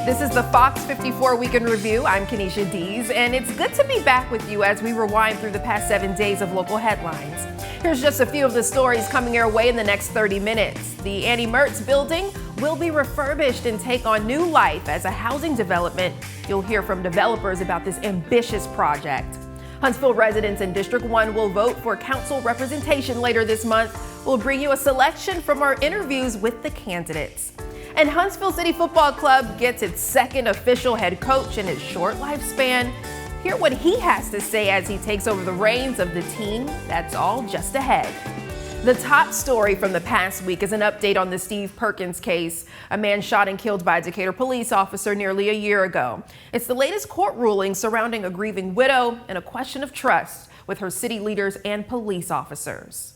This is the Fox 54 Weekend Review. I'm Kenesha Dees, and it's good to be back with you as we rewind through the past 7 days of local headlines. Here's just a few of the stories coming your way in the next 30 minutes. The Annie Mertz building will be refurbished and take on new life as a housing development. You'll hear from developers about this ambitious project. Huntsville residents in District 1 will vote for council representation later this month. We'll bring you a selection from our interviews with the candidates. And Huntsville City Football Club gets its second official head coach in his short lifespan. Hear what he has to say as he takes over the reins of the team. That's all just ahead. The top story from the past week is an update on the Steve Perkins case, a man shot and killed by a Decatur police officer nearly a year ago. It's the latest court ruling surrounding a grieving widow and a question of trust with her city leaders and police officers.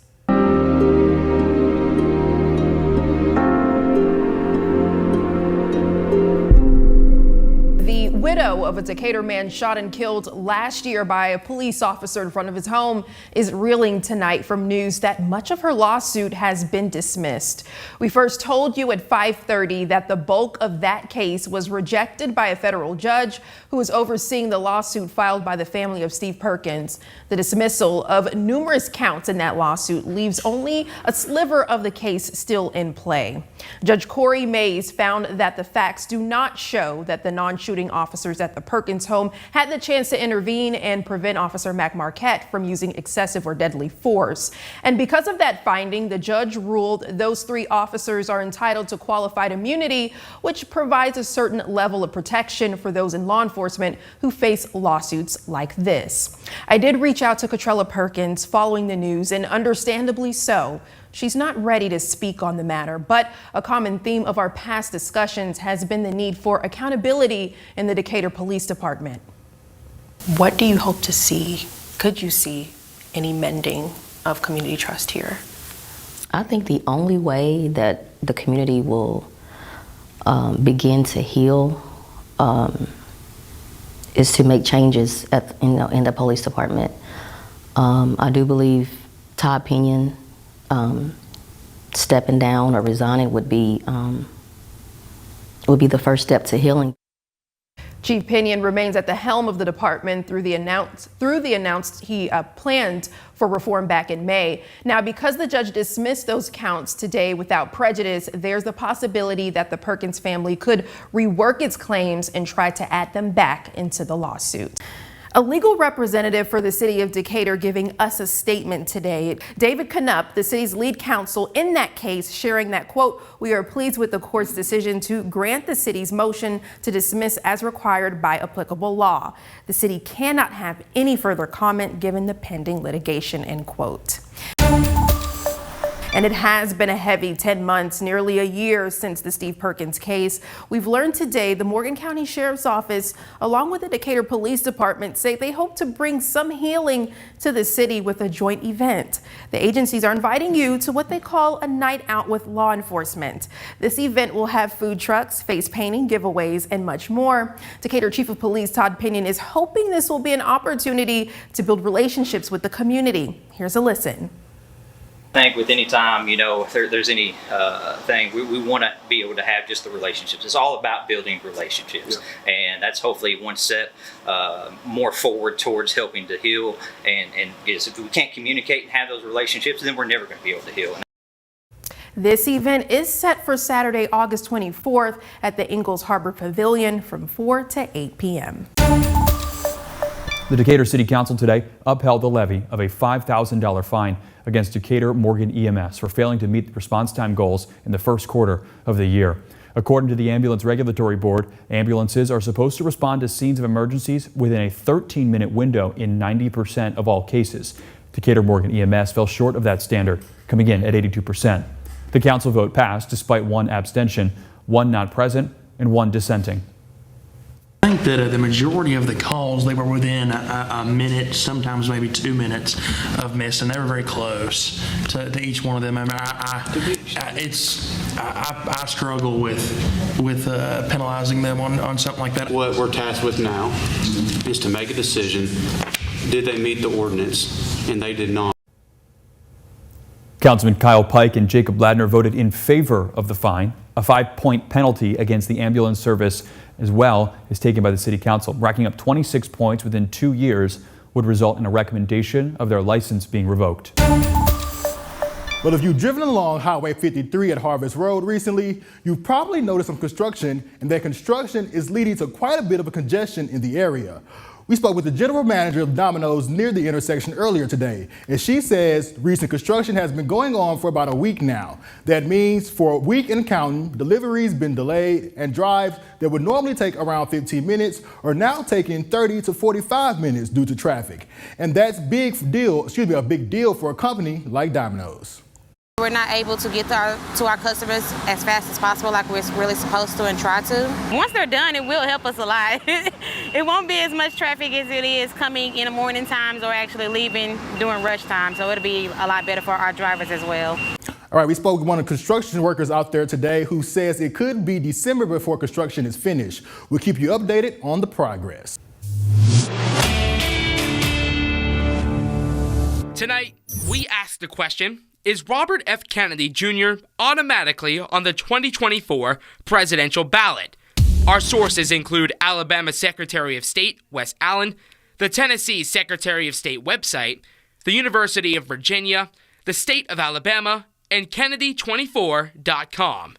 The widow of a Decatur man shot and killed last year by a police officer in front of his home is reeling tonight from news that much of her lawsuit has been dismissed. We first told you at 5:30 that the bulk of that case was rejected by a federal judge who is overseeing the lawsuit filed by the family of Steve Perkins. The dismissal of numerous counts in that lawsuit leaves only a sliver of the case still in play. Judge Corey Mays found that the facts do not show that the non-shooting officers at the Perkins home had the chance to intervene and prevent Officer Mac Marquette from using excessive or deadly force. And because of that finding, the judge ruled those 3 officers are entitled to qualified immunity, which provides a certain level of protection for those in law enforcement who face lawsuits like this. I did reach out to Catrella Perkins following the news, and understandably so. She's not ready to speak on the matter, but a common theme of our past discussions has been the need for accountability in the Decatur Police Department. What do you hope to see? Could you see any mending of community trust here? I think the only way that the community will begin to heal is to make changes in the police department. I do believe Todd Pinion stepping down or resigning would be the first step to healing. Chief Pinion remains at the helm of the department through the announced he planned for reform back in May. Now, because the judge dismissed those counts today without prejudice, there's the possibility that the Perkins family could rework its claims and try to add them back into the lawsuit. A legal representative for the city of Decatur giving us a statement today. David Knupp, the city's lead counsel in that case, sharing that, quote, "We are pleased with the court's decision to grant the city's motion to dismiss as required by applicable law. The city cannot have any further comment given the pending litigation," end quote. And it has been a heavy 10 months, nearly a year since the Steve Perkins case. We've learned today the Morgan County Sheriff's Office, along with the Decatur Police Department, say they hope to bring some healing to the city with a joint event. The agencies are inviting you to what they call a night out with law enforcement. This event will have food trucks, face painting, giveaways, and much more. Decatur Chief of Police Todd Pinion is hoping this will be an opportunity to build relationships with the community. Here's a listen. I think with any time, if there's any thing, we want to be able to have just the relationships. It's all about building relationships, yeah. And that's hopefully one step more forward towards helping to heal. And if we can't communicate and have those relationships, then we're never going to be able to heal. This event is set for Saturday, August 24th at the Ingalls Harbor Pavilion from 4 to 8 p.m. The Decatur City Council today upheld the levy of a $5,000 fine against Decatur Morgan EMS for failing to meet the response time goals in the first quarter of the year. According to the Ambulance Regulatory Board, ambulances are supposed to respond to scenes of emergencies within a 13-minute window in 90% of all cases. Decatur Morgan EMS fell short of that standard, coming in at 82%. The council vote passed despite 1 abstention, 1 not present, and 1 dissenting. I think that the majority of the calls, they were within a minute, sometimes maybe 2 minutes of miss, and they were very close to each one of them. I mean, I struggle with penalizing them on something like that. What we're tasked with now is to make a decision. Did they meet the ordinance? And they did not. Councilman Kyle Pike and Jacob Ladner voted in favor of the fine. A 5-point penalty against the ambulance service as well is taken by the City Council. Racking up 26 points within 2 years would result in a recommendation of their license being revoked. Well, if you've driven along Highway 53 at Harvest Road recently, you've probably noticed some construction, and that construction is leading to quite a bit of a congestion in the area. We spoke with the general manager of Domino's near the intersection earlier today, and she says recent construction has been going on for about a week now. That means for a week and counting, deliveries been delayed, and drives that would normally take around 15 minutes are now taking 30 to 45 minutes due to traffic. And that's a big deal for a company like Domino's. We're not able to get to our customers as fast as possible like we're really supposed to and try to. Once they're done, it will help us a lot. It won't be as much traffic as it is coming in the morning times or actually leaving during rush time, so it'll be a lot better for our drivers as well. All right, we spoke with one of the construction workers out there today who says it could be December before construction is finished. We'll keep you updated on the progress. Tonight, we asked the question, is Robert F. Kennedy Jr. automatically on the 2024 presidential ballot? Our sources include Alabama Secretary of State Wes Allen, the Tennessee Secretary of State website, the University of Virginia, the State of Alabama, and Kennedy24.com.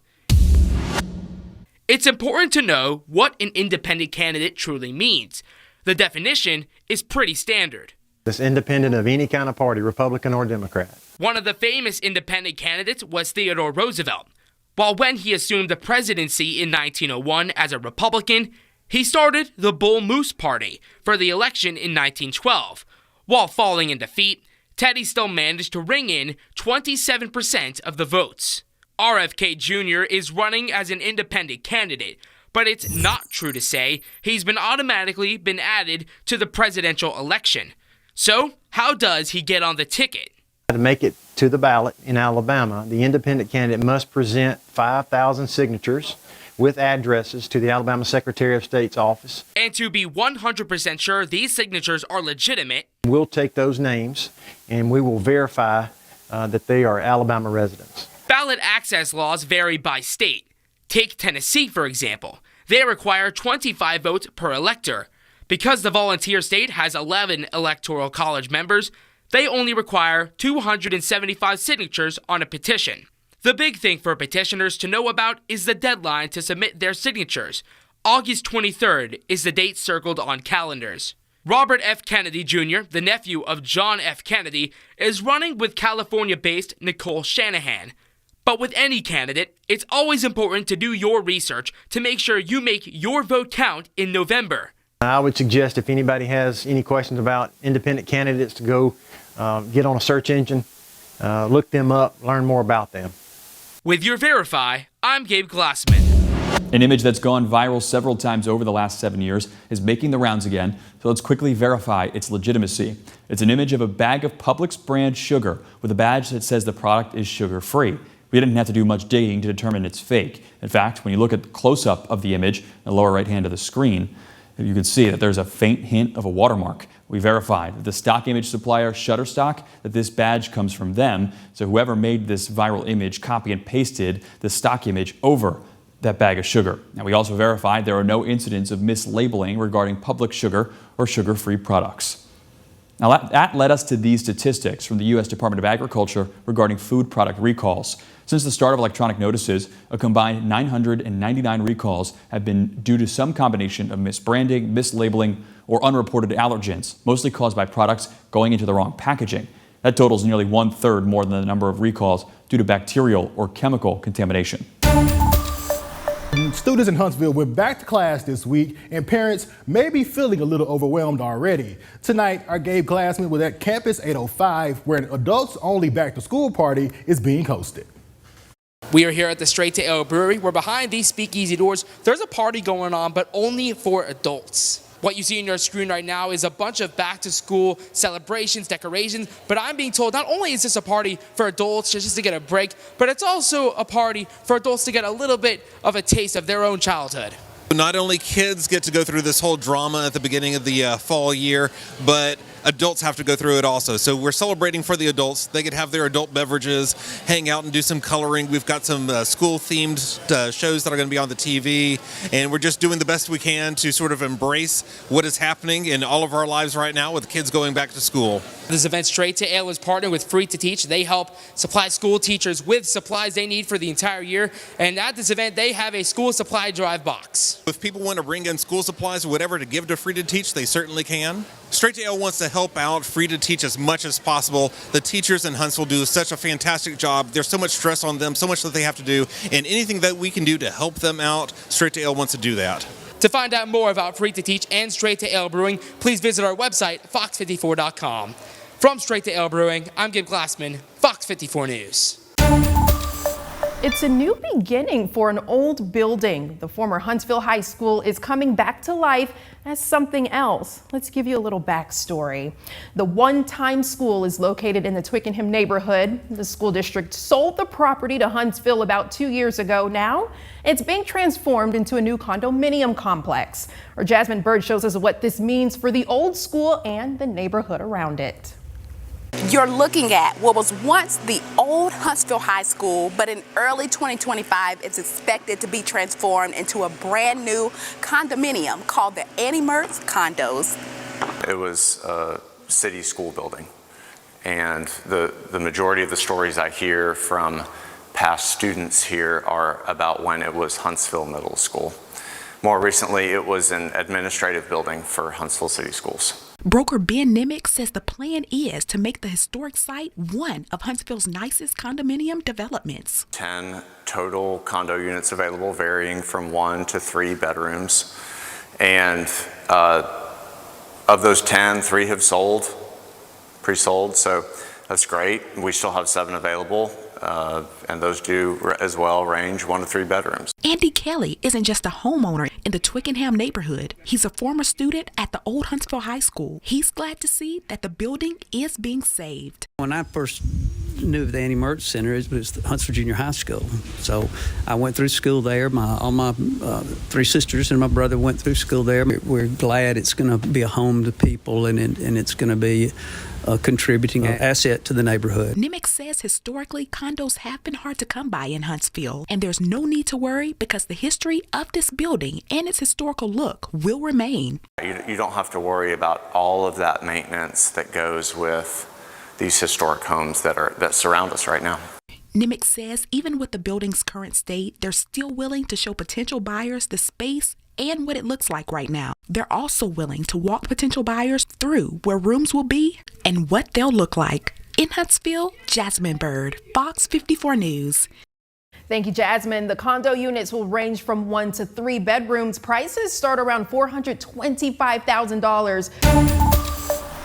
It's important to know what an independent candidate truly means. The definition is pretty standard. It's independent of any kind of party, Republican or Democrat. One of the famous independent candidates was Theodore Roosevelt. While when he assumed the presidency in 1901 as a Republican, he started the Bull Moose Party for the election in 1912. While falling in defeat, Teddy still managed to ring in 27% of the votes. RFK Jr. is running as an independent candidate, but it's not true to say he's automatically been added to the presidential election. So, how does he get on the ticket? To make it to the ballot in Alabama, the independent candidate must present 5,000 signatures with addresses to the Alabama Secretary of State's office. And to be 100% sure these signatures are legitimate, we'll take those names and we will verify that they are Alabama residents. Ballot access laws vary by state. Take Tennessee, for example. They require 25 votes per elector. Because the volunteer state has 11 electoral college members, they only require 275 signatures on a petition. The big thing for petitioners to know about is the deadline to submit their signatures. August 23rd is the date circled on calendars. Robert F. Kennedy Jr., the nephew of John F. Kennedy, is running with California-based Nicole Shanahan. But with any candidate, it's always important to do your research to make sure you make your vote count in November. I would suggest if anybody has any questions about independent candidates to go get on a search engine, look them up, learn more about them. With your Verify, I'm Gabe Glassman. An image that's gone viral several times over the last 7 years is making the rounds again, so let's quickly verify its legitimacy. It's an image of a bag of Publix brand sugar with a badge that says the product is sugar-free. We didn't have to do much digging to determine it's fake. In fact, when you look at the close-up of the image in the lower right hand of the screen, you can see that there's a faint hint of a watermark. We verified that the stock image supplier Shutterstock, that this badge comes from them. So whoever made this viral image copy and pasted the stock image over that bag of sugar. Now we also verified there are no incidents of mislabeling regarding Publix sugar or sugar-free products. Now that led us to these statistics from the U.S. Department of Agriculture regarding food product recalls. Since the start of electronic notices, a combined 999 recalls have been due to some combination of misbranding, mislabeling, or unreported allergens, mostly caused by products going into the wrong packaging. That totals nearly 1/3 more than the number of recalls due to bacterial or chemical contamination. Students in Huntsville went back to class this week, and parents may be feeling a little overwhelmed already. Tonight, our Gabe Glassman was at Campus 805, where an adults-only back-to-school party is being hosted. We are here at the Straight to Ale Brewery, where behind these speakeasy doors, there's a party going on, but only for adults. What you see on your screen right now is a bunch of back-to-school celebrations, decorations, but I'm being told not only is this a party for adults just to get a break, but it's also a party for adults to get a little bit of a taste of their own childhood. Not only kids get to go through this whole drama at the beginning of the fall year, but adults have to go through it also. So we're celebrating for the adults. They could have their adult beverages, hang out and do some coloring. We've got some school-themed shows that are going to be on the TV, and we're just doing the best we can to sort of embrace what is happening in all of our lives right now with kids going back to school. This event, Straight to Ale, is partnered with Free to Teach. They help supply school teachers with supplies they need for the entire year. And at this event, they have a school supply drive box. If people want to bring in school supplies or whatever to give to Free to Teach, they certainly can. Straight to Ale wants to help out Free to Teach as much as possible. The teachers in Huntsville do such a fantastic job. There's so much stress on them, so much that they have to do. And anything that we can do to help them out, Straight to Ale wants to do that. To find out more about Free to Teach and Straight to Ale Brewing, please visit our website, fox54.com. From Straight to Ale Brewing, I'm Gabe Glassman, Fox 54 News. It's a new beginning for an old building. The former Huntsville High School is coming back to life as something else. Let's give you a little backstory. The one-time school is located in the Twickenham neighborhood. The school district sold the property to Huntsville about 2 years ago. Now it's being transformed into a new condominium complex. Our Jasmine Bird shows us what this means for the old school and the neighborhood around it. You're looking at what was once the old Huntsville High School, but in early 2025, it's expected to be transformed into a brand new condominium called the Annie Mertz Condos. It was a city school building, and the majority of the stories I hear from past students here are about when it was Huntsville Middle School. More recently, it was an administrative building for Huntsville City Schools. Broker Ben Nimick says the plan is to make the historic site one of Huntsville's nicest condominium developments. 10 total condo units available, varying from 1 to 3 bedrooms. And of those 10, 3 have sold, pre-sold, so that's great. We still have 7 available. And those do as well range 1 to 3 bedrooms. Andy Kelly isn't just a homeowner in the Twickenham neighborhood. He's a former student at the old Huntsville High School. He's glad to see that the building is being saved. When I first knew of the Annie Mertz Center, it was the Huntsville Junior High School. So I went through school there. All my 3 sisters and my brother went through school there. We're glad it's going to be a home to people, and it's going to be a contributing asset to the neighborhood. Nimick says historically, condos have been hard to come by in Huntsville, and there's no need to worry because the history of this building and its historical look will remain. You don't have to worry about all of that maintenance that goes with these historic homes that surround us right now. Nimick says even with the building's current state, they're still willing to show potential buyers the space and what it looks like right now. They're also willing to walk potential buyers through where rooms will be and what they'll look like. In Huntsville, Jasmine Bird, Fox 54 News. Thank you, Jasmine. The condo units will range from 1 to 3 bedrooms. Prices start around $425,000.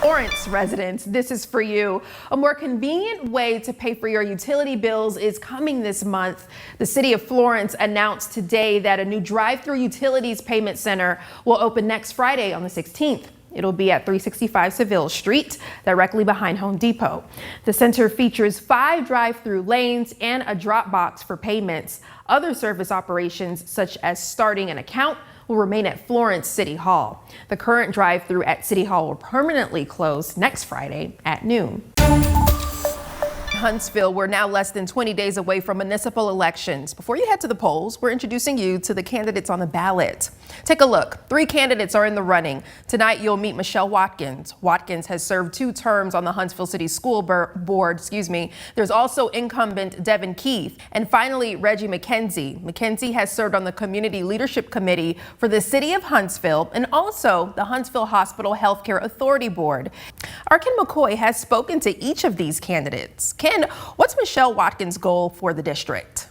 Florence residents, this is for you. A more convenient way to pay for your utility bills is coming this month. The city of Florence announced today that a new drive-through utilities payment center will open next Friday on the 16th. It'll be at 365 Seville Street, directly behind Home Depot. The center features 5 drive-through lanes and a drop box for payments. Other service operations, such as starting an account, will remain at Florence City Hall. The current drive-through at City Hall will permanently close next Friday at noon. Huntsville, we're now less than 20 days away from municipal elections. Before you head to the polls, we're introducing you to the candidates on the ballot. Take a look. 3 candidates are in the running. Tonight, you'll meet Michelle Watkins. Watkins has served 2 terms on the Huntsville City School Board. There's also incumbent Devin Keith. And finally, Reggie McKenzie. McKenzie has served on the Community Leadership Committee for the City of Huntsville and also the Huntsville Hospital Healthcare Authority Board. Our Ken McCoy has spoken to each of these candidates. Ken, what's Michelle Watkins' goal for the district?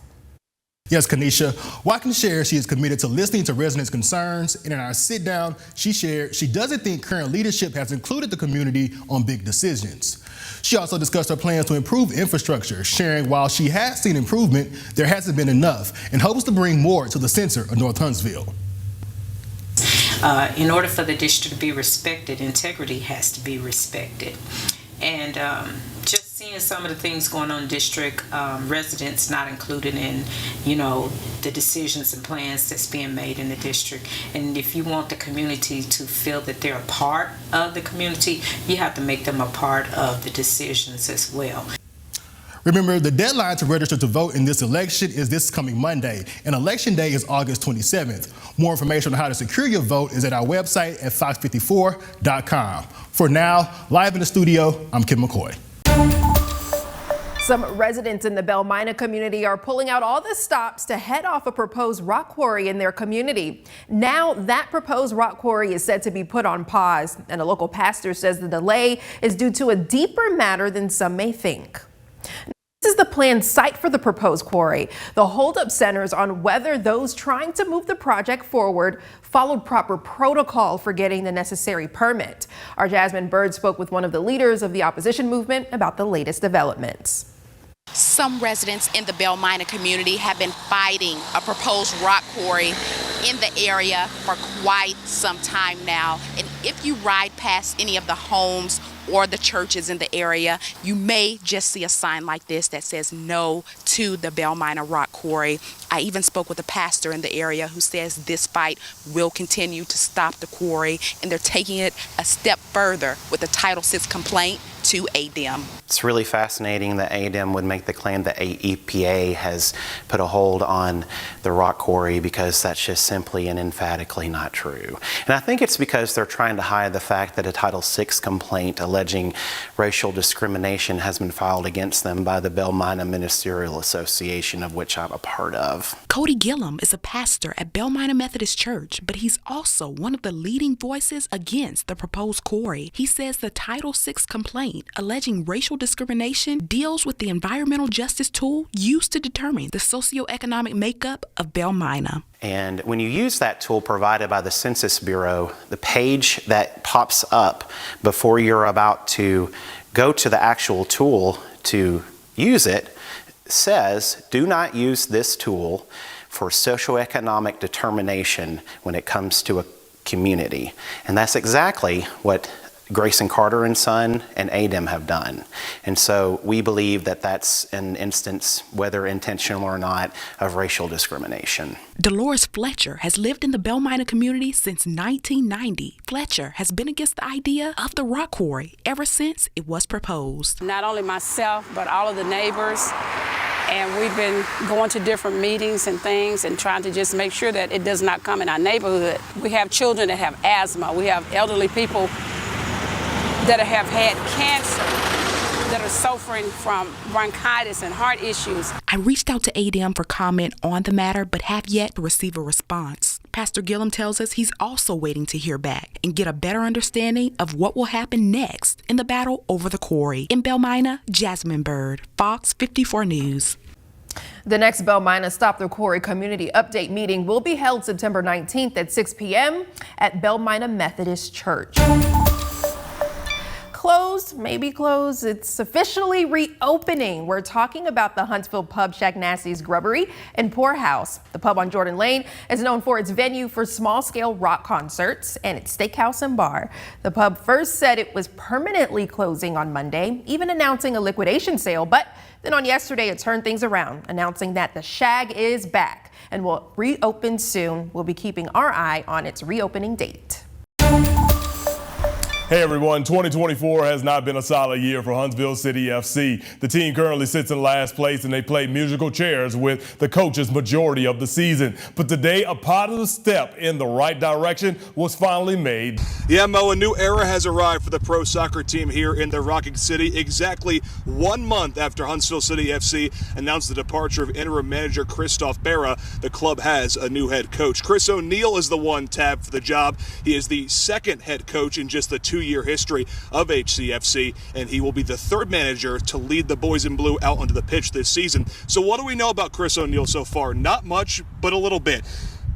Yes, Kanisha. Watkins shares she is committed to listening to residents' concerns, and in our sit down, she shared she doesn't think current leadership has included the community on big decisions. She also discussed her plans to improve infrastructure, sharing while she has seen improvement, there hasn't been enough, and hopes to bring more to the center of North Huntsville. In order for the district to be respected, integrity has to be respected. And just seeing seeing some of the things going on in district, residents not included in, the decisions and plans that's being made in the district. And if you want the community to feel that they're a part of the community, you have to make them a part of the decisions as well. Remember, the deadline to register to vote in this election is this coming Monday, and Election Day is August 27th. More information on how to secure your vote is at our website at fox54.com. For now, live in the studio, I'm Kim McCoy. Some residents in the Belmina community are pulling out all the stops to head off a proposed rock quarry in their community. Now that proposed rock quarry is said to be put on pause, and a local pastor says the delay is due to a deeper matter than some may think. This is the planned site for the proposed quarry. The holdup centers on whether those trying to move the project forward followed proper protocol for getting the necessary permit. Our Jasmine Bird spoke with one of the leaders of the opposition movement about the latest developments. Some residents in the Belmina community have been fighting a proposed rock quarry in the area for quite some time now. And if you ride past any of the homes or the churches in the area, you may just see a sign like this that says no to the Belmina rock quarry. I even spoke with a pastor in the area who says this fight will continue to stop the quarry, and they're taking it a step further with a Title VI complaint to ADEM. It's really fascinating that ADEM would make the claim that EPA has put a hold on the rock quarry, because that's just simply and emphatically not true. And I think it's because they're trying to hide the fact that a Title VI complaint alleging racial discrimination has been filed against them by the Belmina Ministerial Association, of which I'm a part of. Cody Gillum is a pastor at Belmina Methodist Church, but he's also one of the leading voices against the proposed quarry. He says the Title VI complaint alleging racial discrimination deals with the environmental justice tool used to determine the socioeconomic makeup of Belmina. And when you use that tool provided by the Census Bureau, the page that pops up before you're about to go to the actual tool to use it says, do not use this tool for socioeconomic determination when it comes to a community. And that's exactly what Grayson Carter and Son and ADEM have done. And so we believe that that's an instance, whether intentional or not, of racial discrimination. Dolores Fletcher has lived in the Belmina community since 1990. Fletcher has been against the idea of the rock quarry ever since it was proposed. Not only myself, but all of the neighbors. And we've been going to different meetings and things and trying to just make sure that it does not come in our neighborhood. We have children that have asthma. We have elderly people that have had cancer, that are suffering from bronchitis and heart issues. I reached out to ADEM for comment on the matter, but have yet to receive a response. Pastor Gillum tells us he's also waiting to hear back and get a better understanding of what will happen next in the battle over the quarry. In Belmina, Jasmine Bird, Fox 54 News. The next Belmina Stop the Quarry community update meeting will be held September 19th at 6 p.m. at Belmina Methodist Church. Closed, maybe closed, it's officially reopening. We're talking about the Huntsville pub Shack Nasty's Grubbery and Poorhouse. The pub on Jordan Lane is known for its venue for small-scale rock concerts and its steakhouse and bar. The pub first said it was permanently closing on Monday, even announcing a liquidation sale, but then on yesterday it turned things around, announcing that the Shag is back and will reopen soon. We'll be keeping our eye on its reopening date. Hey everyone, 2024 has not been a solid year for Huntsville City FC. The team currently sits in last place and they played musical chairs with the coaches majority of the season. But today, a positive step in the right direction was finally made. Yeah, Mo, a new era has arrived for the pro soccer team here in the Rocking City exactly 1 month after Huntsville City FC announced the departure of interim manager Christoph Berra. The club has a new head coach. Chris O'Neill is the one tabbed for the job. He is the second head coach in just the 2-year history of HCFC, and he will be the third manager to lead the boys in blue out onto the pitch this season. So what do we know about Chris O'Neill so far? Not much, but a little bit.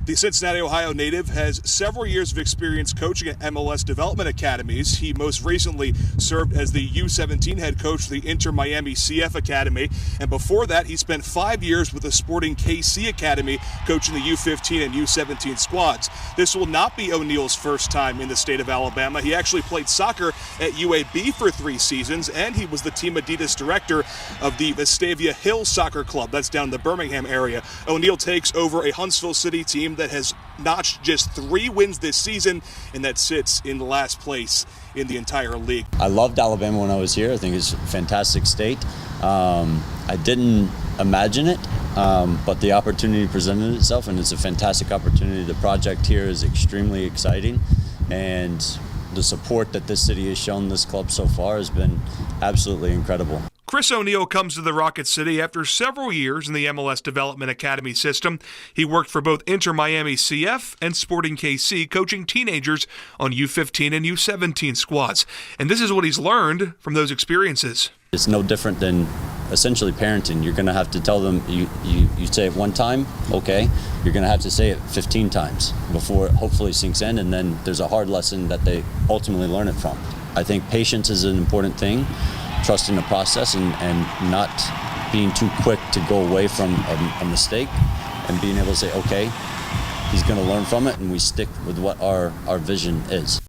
The Cincinnati, Ohio native has several years of experience coaching at MLS development academies. He most recently served as the U17 head coach for the Inter Miami CF Academy. And before that, he spent 5 years with the Sporting KC Academy coaching the U15 and U17 squads. This will not be O'Neill's first time in the state of Alabama. He actually played soccer at UAB for 3 seasons, and he was the Team Adidas director of the Vestavia Hill Soccer Club. That's down in the Birmingham area. O'Neill takes over a Huntsville City team that has notched just 3 wins this season and that sits in last place in the entire league. I loved Alabama when I was here. I think it's a fantastic state. I didn't imagine it, but the opportunity presented itself, and it's a fantastic opportunity. The project here is extremely exciting, and the support that this city has shown this club so far has been absolutely incredible. Chris O'Neill comes to the Rocket City after several years in the MLS Development Academy system. He worked for both Inter Miami CF and Sporting KC, coaching teenagers on U15 and U17 squads. And this is what he's learned from those experiences. It's no different than essentially parenting. You're going to have to tell them, you say it one time, okay. You're going to have to say it 15 times before it hopefully sinks in, and then there's a hard lesson that they ultimately learn it from. I think patience is an important thing. Trusting the process and not being too quick to go away from a mistake, and being able to say, okay, he's going to learn from it, and we stick with what our vision is.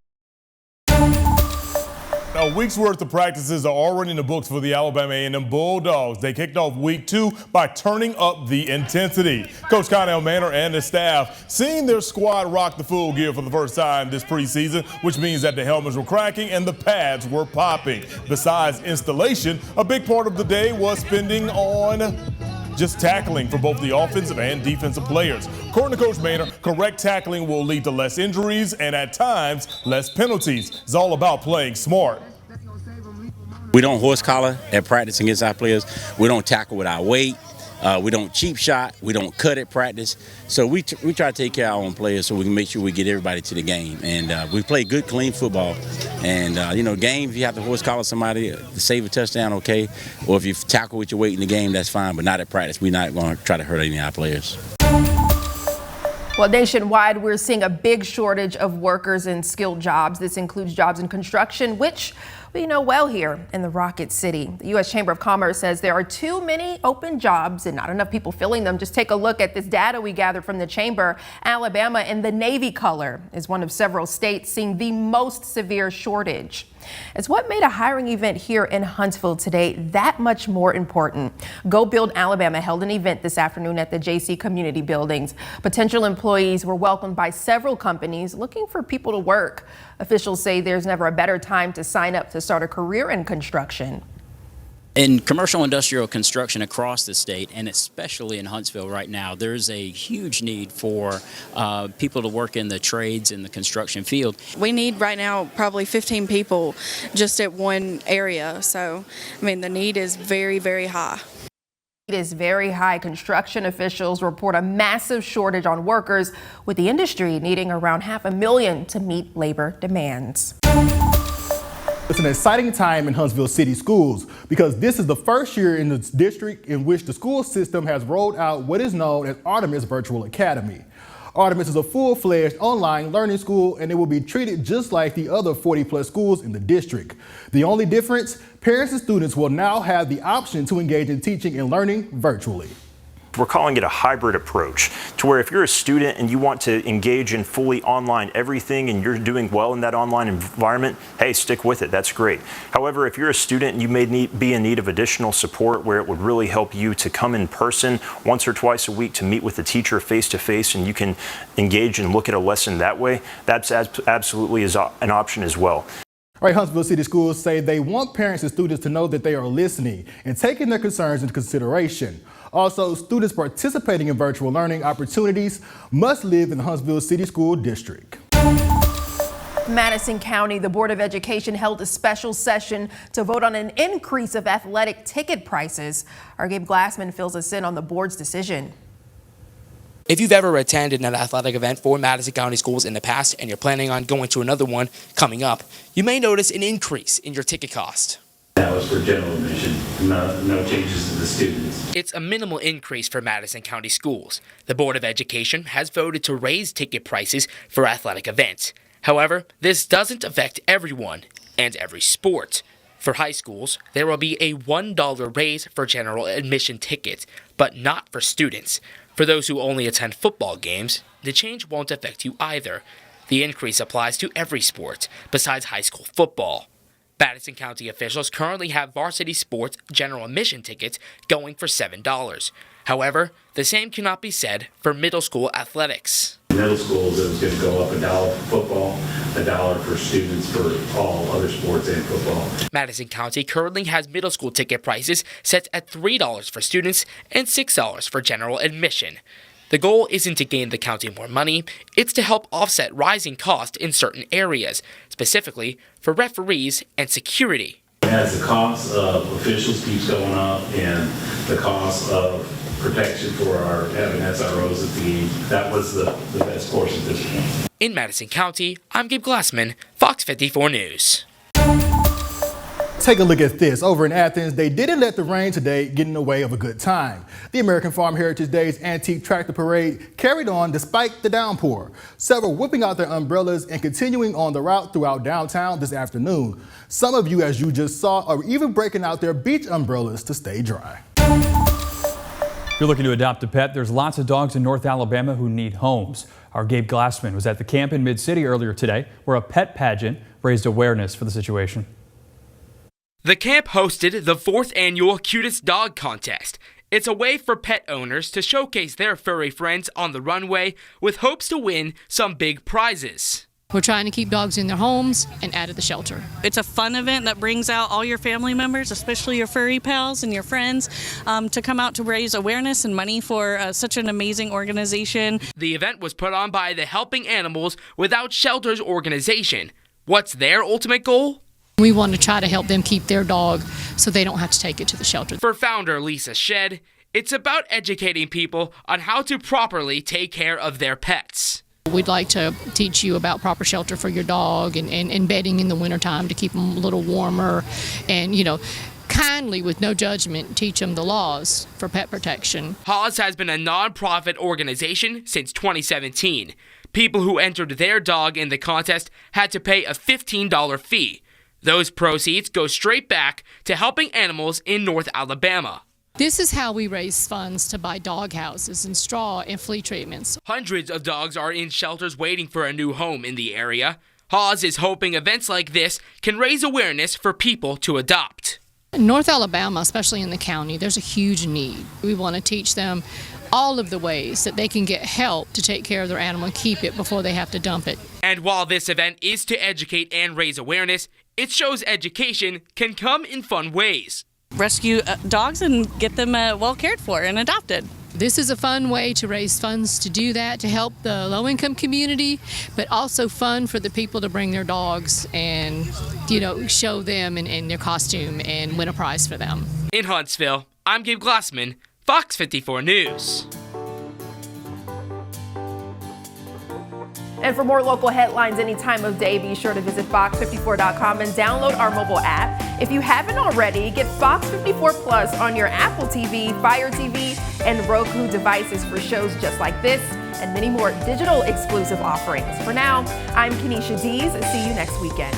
A week's worth of practices are already in the books for the Alabama A&M Bulldogs. They kicked off week 2 by turning up the intensity. Coach Connell Manor and his staff seeing their squad rock the full gear for the first time this preseason, which means that the helmets were cracking and the pads were popping. Besides installation, a big part of the day was spending on just tackling for both the offensive and defensive players. According to Coach Manor, correct tackling will lead to less injuries and at times less penalties. It's all about playing smart. We don't horse collar at practice against our players. We don't tackle with our weight. We don't cheap shot. We don't cut at practice. So we try to take care of our own players so we can make sure we get everybody to the game. And we play good, clean football. And, games, you have to horse collar somebody to save a touchdown, okay? Or if you tackle with your weight in the game, that's fine, but not at practice. We're not going to try to hurt any of our players. Well, nationwide, we're seeing a big shortage of workers in skilled jobs. This includes jobs in construction, which we know well here in the Rocket City. The U.S. Chamber of Commerce says there are too many open jobs and not enough people filling them. Just take a look at this data we gathered from the Chamber. Alabama, in the Navy color, is one of several states seeing the most severe shortage. It's what made a hiring event here in Huntsville today that much more important. Go Build Alabama held an event this afternoon at the JC Community Buildings. Potential employees were welcomed by several companies looking for people to work. Officials say there's never a better time to sign up to start a career in construction. In commercial industrial construction across the state, and especially in Huntsville right now, there's a huge need for people to work in the trades in the construction field. We need right now probably 15 people just at one area. So, the need is very, very high. It is very high. Construction officials report a massive shortage on workers, with the industry needing around 500,000 to meet labor demands. It's an exciting time in Huntsville City Schools because this is the first year in the district in which the school system has rolled out what is known as Artemis Virtual Academy. Artemis is a full-fledged online learning school, and it will be treated just like the other 40-plus schools in the district. The only difference, parents and students will now have the option to engage in teaching and learning virtually. We're calling it a hybrid approach, to where if you're a student and you want to engage in fully online everything and you're doing well in that online environment, hey, stick with it, that's great. However, if you're a student and you may be in need of additional support where it would really help you to come in person once or twice a week to meet with the teacher face-to-face and you can engage and look at a lesson that way, that's absolutely is an option as well. All right, Huntsville City Schools say they want parents and students to know that they are listening and taking their concerns into consideration. Also, students participating in virtual learning opportunities must live in the Huntsville City School District. Madison County, the Board of Education held a special session to vote on an increase of athletic ticket prices. Our Gabe Glassman fills us in on the board's decision. If you've ever attended an athletic event for Madison County Schools in the past and you're planning on going to another one coming up, you may notice an increase in your ticket cost. That was for general admission, no changes to the students. It's a minimal increase for Madison County schools. The Board of Education has voted to raise ticket prices for athletic events. However, this doesn't affect everyone and every sport. For high schools, there will be a $1 raise for general admission tickets, but not for students. For those who only attend football games, the change won't affect you either. The increase applies to every sport besides high school football. Madison County officials currently have varsity sports general admission tickets going for $7. However, the same cannot be said for middle school athletics. Middle schools, it was going to go up $1 for football, $1 for students for all other sports and football. Madison County currently has middle school ticket prices set at $3 for students and $6 for general admission. The goal isn't to gain the county more money, it's to help offset rising costs in certain areas, specifically for referees and security. As the cost of officials keeps going up and the cost of protection for our having SROs at the game, that was the best course at this point. In Madison County, I'm Gabe Glassman, Fox 54 News. Take a look at this. Over in Athens, they didn't let the rain today get in the way of a good time. The American Farm Heritage Day's Antique Tractor Parade carried on despite the downpour. Several whipping out their umbrellas and continuing on the route throughout downtown this afternoon. Some of you, as you just saw, are even breaking out their beach umbrellas to stay dry. If you're looking to adopt a pet, there's lots of dogs in North Alabama who need homes. Our Gabe Glassman was at the camp in Mid-City earlier today, where a pet pageant raised awareness for the situation. The camp hosted the 4th annual Cutest Dog Contest. It's a way for pet owners to showcase their furry friends on the runway with hopes to win some big prizes. We're trying to keep dogs in their homes and out of the shelter. It's a fun event that brings out all your family members, especially your furry pals and your friends, to come out to raise awareness and money for such an amazing organization. The event was put on by the Helping Animals Without Shelters organization. What's their ultimate goal? We want to try to help them keep their dog so they don't have to take it to the shelter. For founder Lisa Shedd, it's about educating people on how to properly take care of their pets. We'd like to teach you about proper shelter for your dog and bedding in the wintertime to keep them a little warmer and, kindly, with no judgment, teach them the laws for pet protection. Haws has been a non-profit organization since 2017. People who entered their dog in the contest had to pay a $15 fee. Those proceeds go straight back to helping animals in North Alabama. This is how we raise funds to buy dog houses and straw and flea treatments. Hundreds of dogs are in shelters waiting for a new home in the area. Haws is hoping events like this can raise awareness for people to adopt. In North Alabama, especially in the county, there's a huge need. We want to teach them all of the ways that they can get help to take care of their animal and keep it before they have to dump it. And while this event is to educate and raise awareness, it shows education can come in fun ways. Rescue dogs and get them well cared for and adopted. This is a fun way to raise funds to do that, to help the low-income community, but also fun for the people to bring their dogs and, show them in their costume and win a prize for them. In Huntsville, I'm Gabe Glassman, Fox 54 News. And for more local headlines any time of day, be sure to visit fox54.com and download our mobile app. If you haven't already, get Fox 54 Plus on your Apple TV, Fire TV, and Roku devices for shows just like this and many more digital exclusive offerings. For now, I'm Kenesha Dees. See you next weekend.